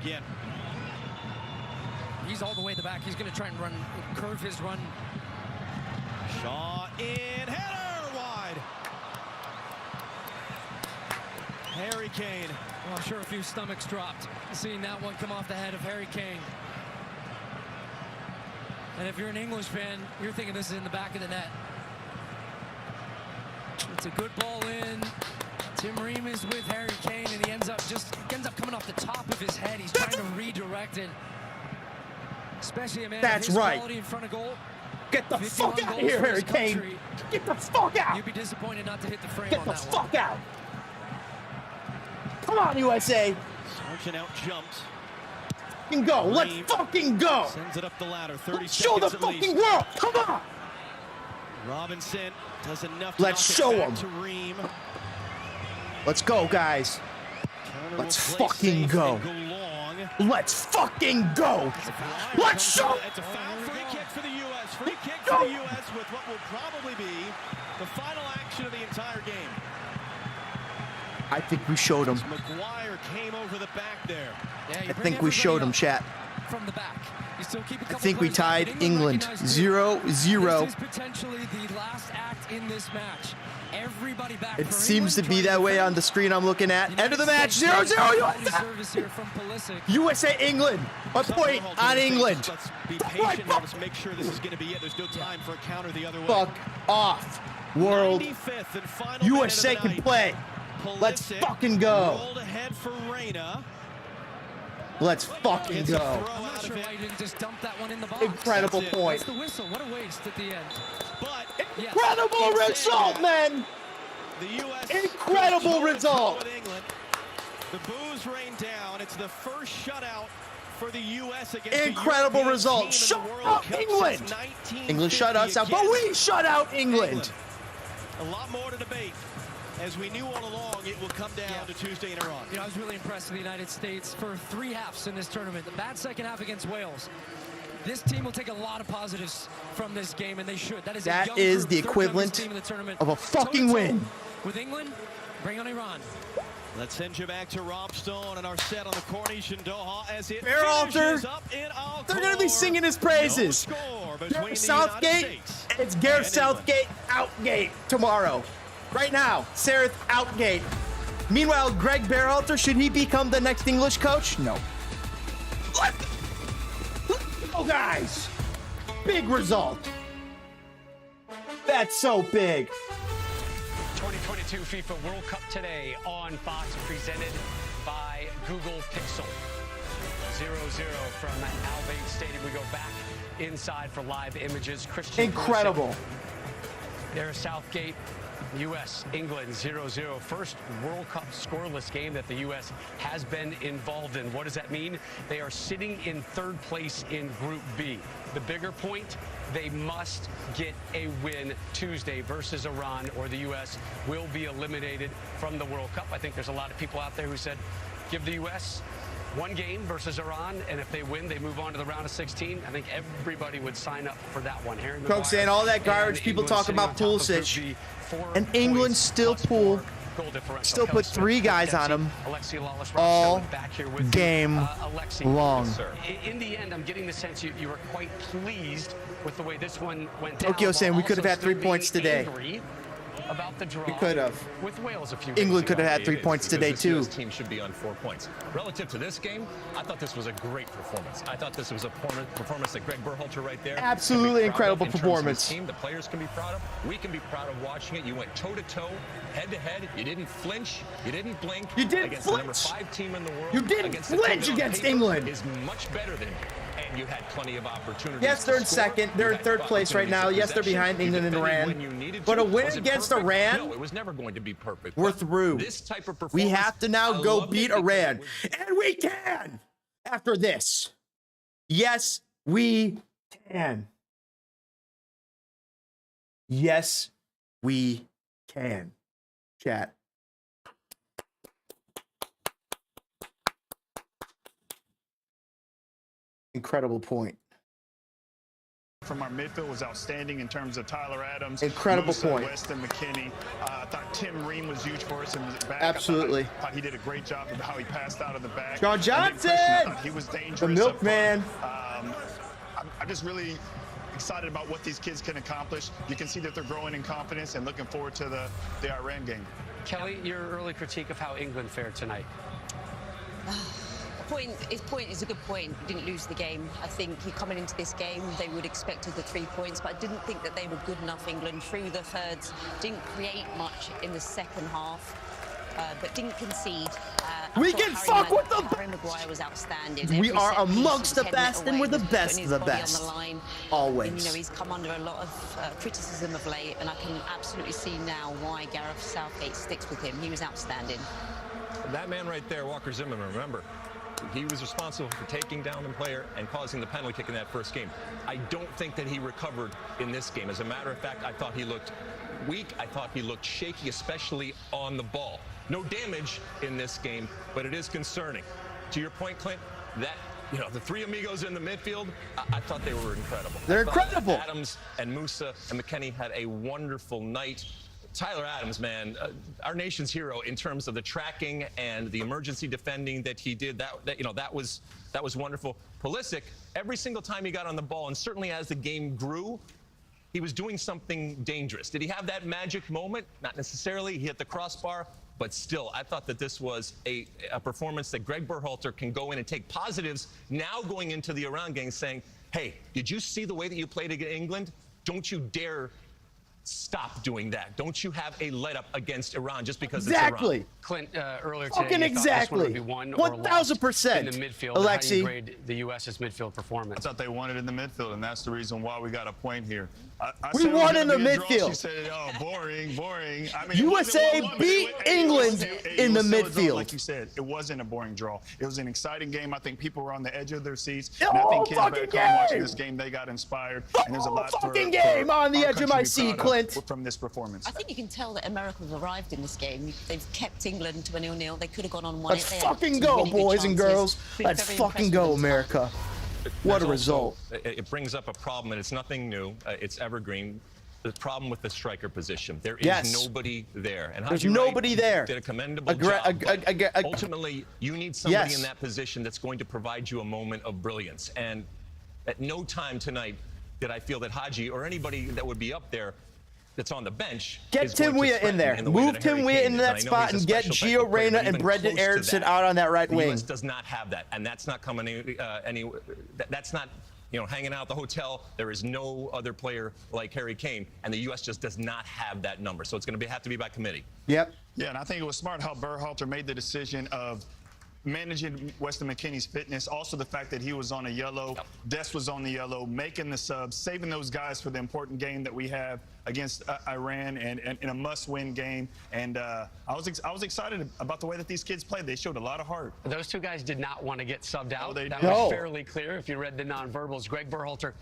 Again. He's all the way at the back. He's going to try and curve his run. Shaw in, header wide. Harry Kane. Well, I'm sure a few stomachs dropped seeing that one come off the head of Harry Kane. And if you're an English fan, you're thinking this is in the back of the net. It's a good ball in. Tim Ream is with Harry Kane, and he ends up coming off the top of his head. He's trying to redirect it. Especially a man of his quality in front of goal. Get the fuck out of here, Harry Kane. Get the fuck out. You'd be disappointed not to hit the frame on that one. Get the fuck out. Come on, USA. Sargent out jumped. Fucking go. Let's fucking go. Sends it up the ladder. 30 Let's seconds show the fucking world. Come on. Robinson does enough to Let's show him. Let's go, guys. Turner Let's fucking go. Let's fucking go. Let's show. It's a foul. Free kick for the U.S. Free kick for the U.S. with what will probably be the final action of the entire game. I think we showed him. McGuire came over the back there. Yeah, I think we showed him, chat. From the back. You still keep I think we tied England 0-0. This is potentially the last act in this match. Everybody back. It seems to be that way on the screen I'm looking at. End of the match, 0-0 USA. USA, England. A point on England. Let's be patient here. Let's make sure this is going to be it. There's no time for a counter the other way. Fuck off, world. USA can play. Let's fucking go. Rolled ahead for Reina. Let's fucking go. I'm not sure why you didn't just dump that one in the box. Incredible point. That's the whistle. What a waste at the end. But incredible result, man. The US incredible result. The boos rain down. It's the first shutout for the US against incredible result. Shut out England. England shut us out, but we shut out England. A lot more to debate. As we knew all along, it will come down to Tuesday in Iran. You know, I was really impressed with the United States for 3 halves in this tournament. The bad second half against Wales. This team will take a lot of positives from this game, and they should. That is the equivalent of a fucking win. With England, bring on Iran. Let's send you back to Rob Stone and our set on the Corniche in Doha as it finishes up in Al-Khor. They're going to be singing his praises. Gareth Southgate, it's Gareth Southgate outgate tomorrow. Right now, Sareth outgate. Meanwhile, Greg Berhalter, should he become the next English coach? No. Let's go, guys. Big result. That's so big. 2022 FIFA World Cup today on Fox, presented by Google Pixel. 0-0 from Al Bayt Stadium. We go back inside for live images. Christian incredible. There's Southgate. U.S. England 0-0. First World Cup scoreless game that the U.S. has been involved in. What does that mean? They are sitting in 3rd place in Group B. The bigger point, they must get a win Tuesday versus Iran, or the U.S. will be eliminated from the World Cup. I think there's a lot of people out there who said, give the U.S. one game versus Iran, and if they win, they move on to the round of 16. I think everybody would sign up for that one. Coach saying all that garbage people talk about Pulisic, and England still put 3 guys on him all game long. In the end, I'm getting the sense you were quite pleased with the way this one went down. Tokyo saying we could have had 3 points today. About the draw. We could have. With Wales a few England could have had 3 points today too. This team should be on 4 points. Relative to this game, I thought this was a great performance. I thought this was a performance that Greg Berhalter right there. Absolutely incredible performance. Team, the players can be proud of. We can be proud of watching it. You went toe-to-toe, head-to-head. You didn't flinch. You didn't blink. You didn't against flinch. The number 5 team in the world. You didn't flinch against England. Is much better than. You had plenty of opportunities. Yes, they're in second. They're in 3rd place right now. Yes, they're behind England and Iran. But a win against Iran, no, it was never going to be perfect. We're through. This type of performance, we have to now go beat Iran. And we can! After this. Yes, we can. Yes, we can. Chat. Incredible point. from our midfield was outstanding in terms of Tyler Adams. Incredible Musa, point. Weston McKennie. I thought Tim Ream was huge for us in the back. Absolutely. I thought he did a great job of how he passed out of the back. John And then Johnson! Christian, I thought he was dangerous. The milkman. I'm just really excited about what these kids can accomplish. You can see that they're growing in confidence and looking forward to the Iran game. Kelly, your early critique of how England fared tonight. His point is a good point. Didn't lose the game. I think coming into this game, they would expected the 3 points, but I didn't think that they were good enough. England through the thirds, didn't create much in the second half, but didn't concede. We can fuck with them. Harry Maguire was outstanding. We Every are set piece amongst the was best, heading and we're away, the was best putting of his the body best. on the line. Always. And, he's come under a lot of criticism of late, and I can absolutely see now why Gareth Southgate sticks with him. He was outstanding. That man right there, Walker Zimmerman, remember, he was responsible for taking down the player and causing the penalty kick in that first game. I don't think that he recovered in this game. As a matter of fact, I thought he looked weak. I thought he looked shaky, especially on the ball. No damage in this game, but it is concerning. To your point, Clint, that the three amigos in the midfield, I thought they were incredible. They're incredible. Adams and Musa and McKennie had a wonderful night. Tyler Adams, man, our nation's hero in terms of the tracking and the emergency defending that he did. That was wonderful. Pulisic, every single time he got on the ball, and certainly as the game grew, he was doing something dangerous. Did he have that magic moment? Not necessarily. He hit the crossbar, but still, I thought that this was a performance that Greg Berhalter can go in and take positives now going into the Iran game, saying, hey, did you see the way that you played against England? Don't you dare stop doing that. Don't you have a let up against Iran just because it's Iran. Clint, earlier today, Fucking you exactly. Thought this one would be won or lost 1000%. in the midfield. Alexi. How do you grade the U.S.'s midfield performance? I thought they won it in the midfield, and that's the reason why we got a point here. We won in the midfield. She said, oh, boring. I mean, USA beat England in the midfield. Like you said, it wasn't a boring draw. It was an exciting game. I think people were on the edge of their seats. And I think kids back home watching this game, they got inspired. And there's a lot fucking game on the edge of my seat, Clint. From this performance. I think you can tell that America have arrived in this game. They've kept England to a 0-0. They could have gone on 1-8. Let's fucking go, boys and girls. Let's fucking go, America. What a result. It brings up a problem, and it's nothing new. It's evergreen. The problem with the striker position. There is nobody there. And there's nobody there. Did a commendable job. Ultimately, you need somebody in that position that's going to provide you a moment of brilliance. And at no time tonight did I feel that Haji or anybody that would be up there that's on the bench. Get Tim Weah in there. Move Tim Weah into that spot and get Gio Reyna and Brendan Aronson out on that right wing. The US does not have that, and that's not coming that's not hanging out at the hotel. There is no other player like Harry Kane, and the U.S. just does not have that number. So it's going to have to be by committee. Yep. Yeah, and I think it was smart how Berhalter made the decision of managing Weston McKennie's fitness, also the fact that he was on a yellow, Dest was on the yellow, making the subs, saving those guys for the important game that we have against Iran and in a must-win game. And I was excited about the way that these kids played. They showed a lot of heart. Those two guys did not want to get subbed out. That No. was fairly clear if you read the nonverbals. Greg Berhalter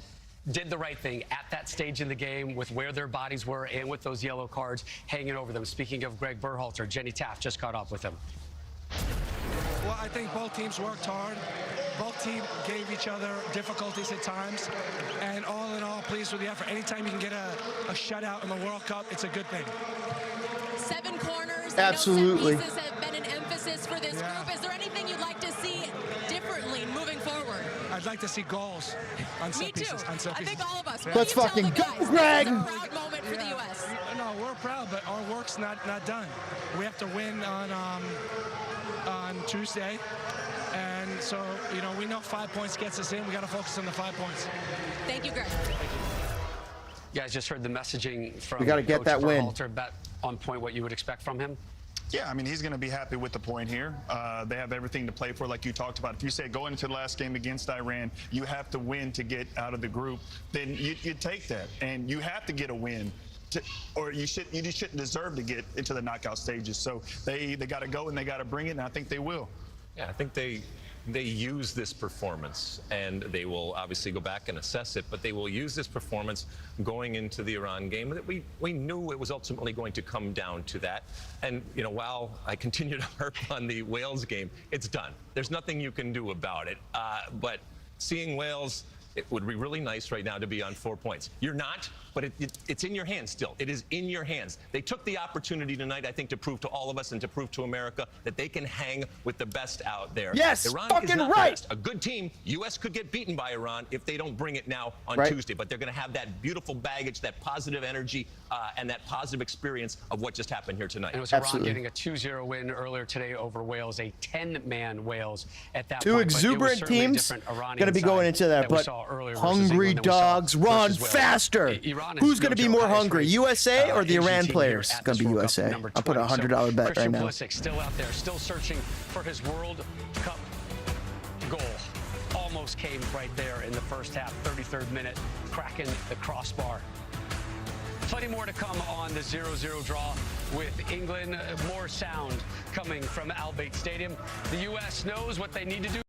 did the right thing at that stage in the game with where their bodies were and with those yellow cards hanging over them. Speaking of Greg Berhalter, Jenny Taft just caught up with him. Well, I think both teams worked hard. Both teams gave each other difficulties at times. And all in all, pleased with the effort. Anytime you can get a shutout in the World Cup, it's a good thing. 7 corners. Absolutely. I know set pieces have been an emphasis for this group. Is there anything you'd like to see differently moving forward? I'd like to see goals on set pieces. Me too. I think all of us. Let's fucking go, Greg. This is a proud moment for the U.S. No, we're proud, but our work's not done. We have to win on Tuesday. And so, we know 5 points gets us in. We got to focus on the 5 points. Thank you, Greg. You guys just heard the messaging from We got to get that win. Berhalter, about on point what you would expect from him. Yeah, I mean, he's going to be happy with the point here. They have everything to play for, like you talked about. If you say going into the last game against Iran, you have to win to get out of the group, then you take that. And you have to get a win. Or you just shouldn't deserve to get into the knockout stages. So they got to go and they got to bring it, and I think they will. Yeah, I think they use this performance, and they will obviously go back and assess it, but they will use this performance going into the Iran game. That we knew it was ultimately going to come down to that. And, while I continue to harp on the Wales game, it's done. There's nothing you can do about it. But seeing Wales It would be really nice right now to be on 4 points. You're not, but it's in your hands still. It is in your hands. They took the opportunity tonight, I think, to prove to all of us and to prove to America that they can hang with the best out there. Yes, Iran fucking is not right. the best. A good team. U.S. could get beaten by Iran if they don't bring it now on Tuesday. But they're going to have that beautiful baggage, that positive energy, and that positive experience of what just happened here tonight. And it was Iran getting a 2-0 win earlier today over Wales, a 10-man Wales at that point. Two exuberant teams going to be going into that, but hungry dogs run faster. Who's going to be more hungry, USA or the Iran players? It's going to be USA. I'll put a $100 bet right now. Still out there, still searching for his World Cup goal. Almost came right there in the first half, 33rd minute, cracking the crossbar. Plenty more to come on the 0-0 draw with England. More sound coming from Al Bayt Stadium. The U.S. knows what they need to do.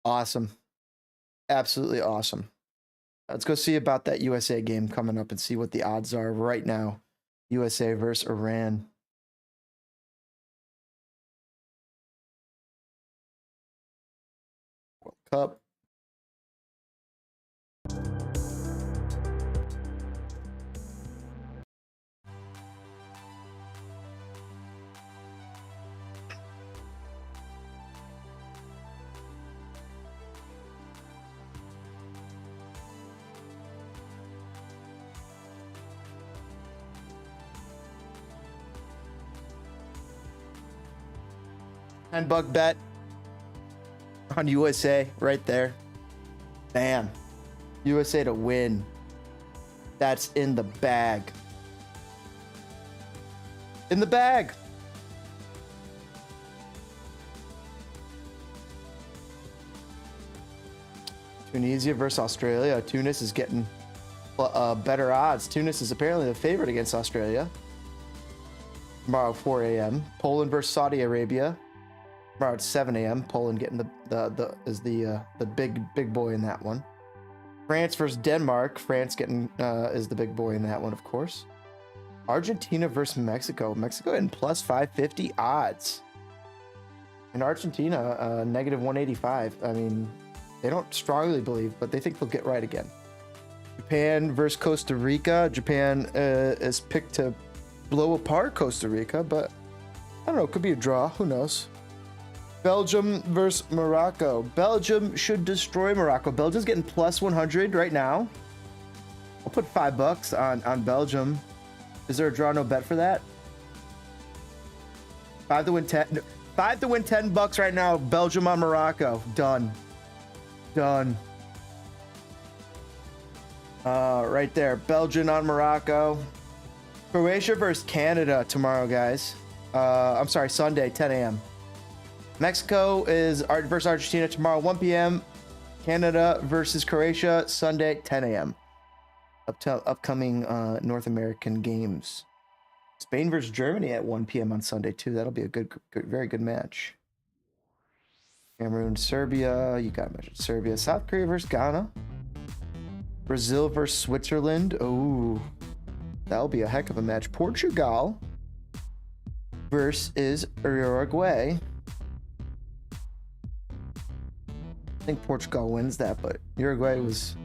Awesome. Absolutely awesome. Let's go see about that USA game coming up and see what the odds are right now. USA versus Iran. World Cup. $10 bet on USA right there. Bam. USA to win. That's in the bag. In the bag. Tunisia versus Australia. Tunis is getting better odds. Tunis is apparently the favorite against Australia. Tomorrow, 4 a.m. Poland versus Saudi Arabia. Tomorrow at 7 a.m. Poland getting the big boy in that one. France versus Denmark. France getting is the big boy in that one, of course. Argentina versus Mexico. Mexico in plus 550 odds. And Argentina negative 185. I mean, they don't strongly believe, but they think they'll get right again. Japan versus Costa Rica. Japan is picked to blow apart Costa Rica, but I don't know. It could be a draw. Who knows? Belgium versus Morocco. Belgium should destroy Morocco. Belgium's getting plus 100 right now. I'll put $5 on Belgium. Is there a draw no bet for that? 5 to win 10. 5 to win $10 right now. Belgium on Morocco. Done. Done. Right there. Belgium on Morocco. Croatia versus Canada tomorrow, guys. I'm sorry, Sunday, 10 a.m. Mexico is versus Argentina tomorrow, 1 p.m. Canada versus Croatia, Sunday, 10 a.m. Upcoming North American games. Spain versus Germany at 1 p.m. on Sunday, too. That'll be a very good match. Cameroon, Serbia. You got to mention Serbia. South Korea versus Ghana. Brazil versus Switzerland. Oh, that'll be a heck of a match. Portugal versus Uruguay. I think Portugal wins that, but Uruguay was...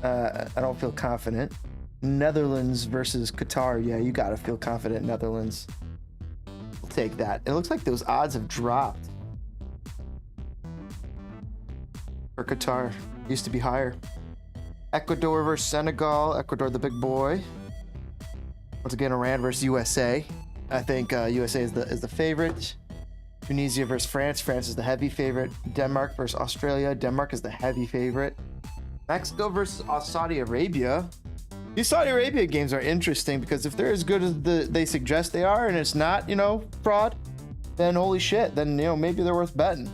I don't feel confident. Netherlands versus Qatar. Yeah, you got to feel confident, Netherlands. We'll take that. It looks like those odds have dropped. For Qatar. Used to be higher. Ecuador versus Senegal. Ecuador, the big boy. Once again, Iran versus USA. I think USA is the favorite. Tunisia versus France. France is the heavy favorite. Denmark versus Australia. Denmark is the heavy favorite. Mexico versus Saudi Arabia. These Saudi Arabia games are interesting because if they're as good as they suggest they are and it's not, fraud, then holy shit, then, maybe they're worth betting.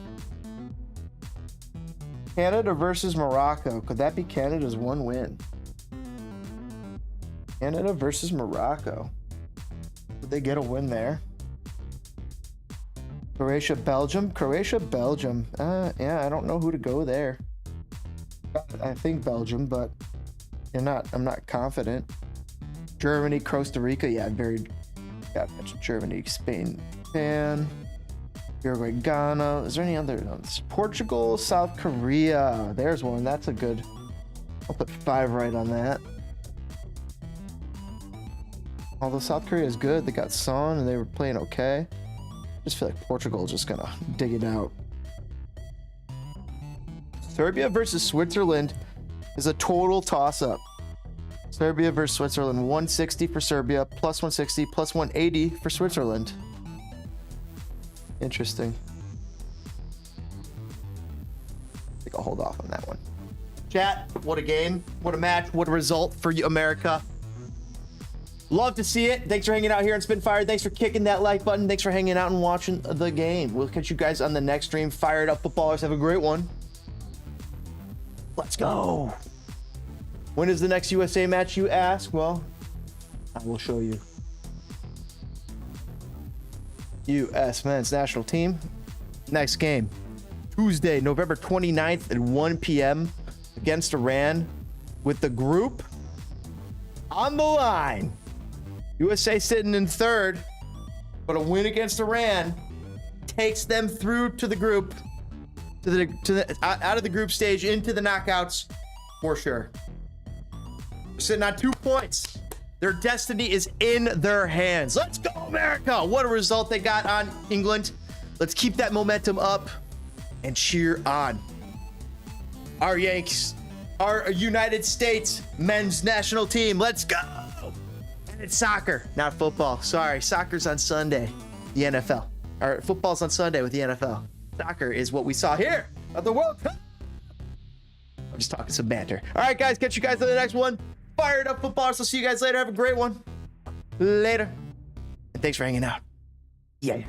Canada versus Morocco. Could that be Canada's one win? Canada versus Morocco. Would they get a win there? Croatia, Belgium. Croatia, Belgium. Yeah, I don't know who to go there. I think Belgium, but I'm not confident. Germany, Costa Rica. Yeah, got to mention Germany, Spain, Japan. Uruguay, Ghana. Is there any other ones? Portugal, South Korea. There's one. That's a good. I'll put 5 right on that. Although South Korea is good. They got Son and they were playing okay. Just feel like Portugal is just gonna dig it out. Serbia versus Switzerland is a total toss-up. Serbia versus Switzerland, 160 for Serbia, plus 160, plus 180 for Switzerland. Interesting. I think I'll hold off on that one. Chat, what a game, what a match, what a result for you, America. Love to see it. Thanks for hanging out here on Spitfire. Thanks for kicking that like button. Thanks for hanging out and watching the game. We'll catch you guys on the next stream. Fired up footballers. Have a great one. Let's go. When is the next USA match, you ask? Well, I will show you. U.S. men's national team. Next game, Tuesday, November 29th at 1 p.m. against Iran with the group on the line. USA sitting in 3rd, but a win against Iran takes them through to the group, out of the group stage into the knockouts for sure. We're sitting on 2 points. Their destiny is in their hands. Let's go, America! What a result they got on England. Let's keep that momentum up and cheer on our Yanks, our United States men's national team. Let's go! And it's soccer, not football. Sorry, soccer's on Sunday, the NFL. Or football's on Sunday with the NFL. Soccer is what we saw here at the World Cup. I'm just talking some banter. All right, guys, catch you guys on the next one. Fired up footballers. I'll see you guys later. Have a great one. Later. And thanks for hanging out. Yeah.